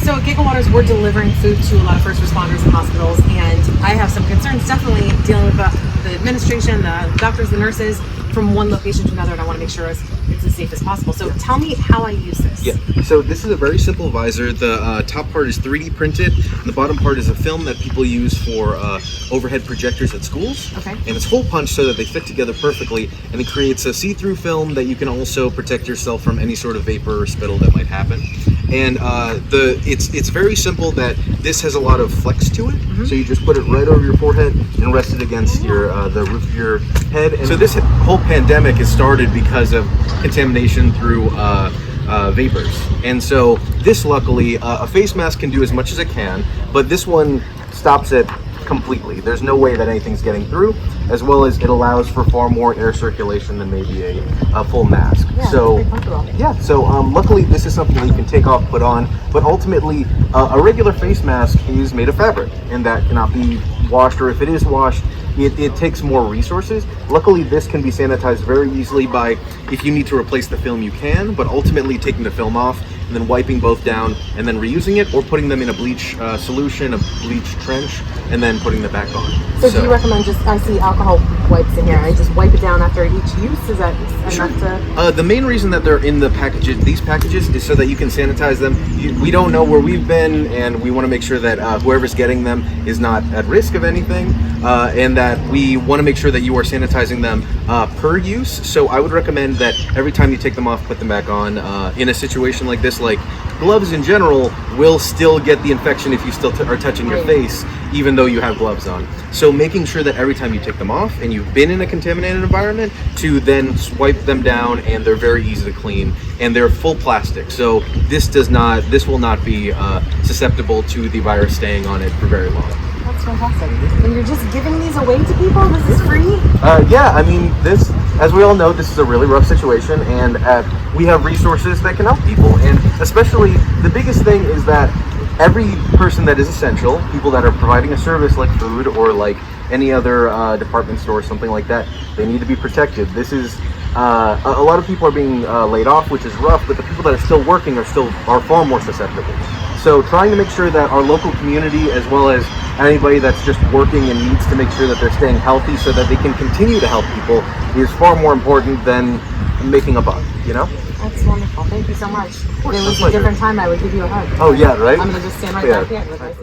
So at Gigglewaters, we're delivering food to a lot of first responders and hospitals, and I have some concerns definitely dealing with the administration, the doctors, the nurses, from one location to another, and I want to make sure it's as safe as possible. So tell me how I use this. Yeah, so this is a very simple visor. The top part is 3D printed, and the bottom part is a film that people use for overhead projectors at schools. Okay. And it's hole punched so that they fit together perfectly, and it creates a see-through film that you can also protect yourself from any sort of vapor or spittle that might happen. And it's very simple that this has a lot of flex to it. Mm-hmm. So you just put it right over your forehead and rest it against your the roof of your head. And so this whole pandemic is started because of contamination through vapors. And so this, luckily, a face mask can do as much as it can, but this one stops it completely. There's no way that anything's getting through, as well as it allows for far more air circulation than maybe a full mask. Yeah, so luckily this is something that you can take off, put on, but ultimately a regular face mask is made of fabric, and that cannot be washed, or if it is washed, it takes more resources. Luckily, this can be sanitized very easily by, if you need to replace the film, you can, but ultimately taking the film off and then wiping both down and then reusing it, or putting them in a bleach solution, a bleach trench, and then putting them back on. So do you recommend I see alcohol wipes in here, I just wipe it down after each use? Is that enough to? The main reason that they're in the packages, these packages, is so that you can sanitize them. We don't know where we've been, and we want to make sure that whoever's getting them is not at risk of anything, and that we want to make sure that you are sanitizing them per use. So I would recommend that every time you take them off, put them back on. In a situation like this, like gloves in general will still get the infection if you still are touching your face, even though you have gloves on. So making sure that every time you take them off and you've been in a contaminated environment, to then swipe them down, and they're very easy to clean, and they're full plastic. So this will not be susceptible to the virus staying on it for very long. That's fantastic. And you're just giving these away to people? This is free? Yeah, I mean, this, as we all know, this is a really rough situation, and we have resources that can help people. And especially, the biggest thing is that every person that is essential, people that are providing a service like food or like any other department store or something like that, they need to be protected. This is, a lot of people are being laid off, which is rough, but the people that are still working are far more susceptible. So trying to make sure that our local community, as well as anybody that's just working and needs to make sure that they're staying healthy so that they can continue to help people, is far more important than making a buck, you know? That's wonderful. Thank you so much. If it was a different time, I would give you a hug. Oh yeah, right? I'm going to just stand right back here.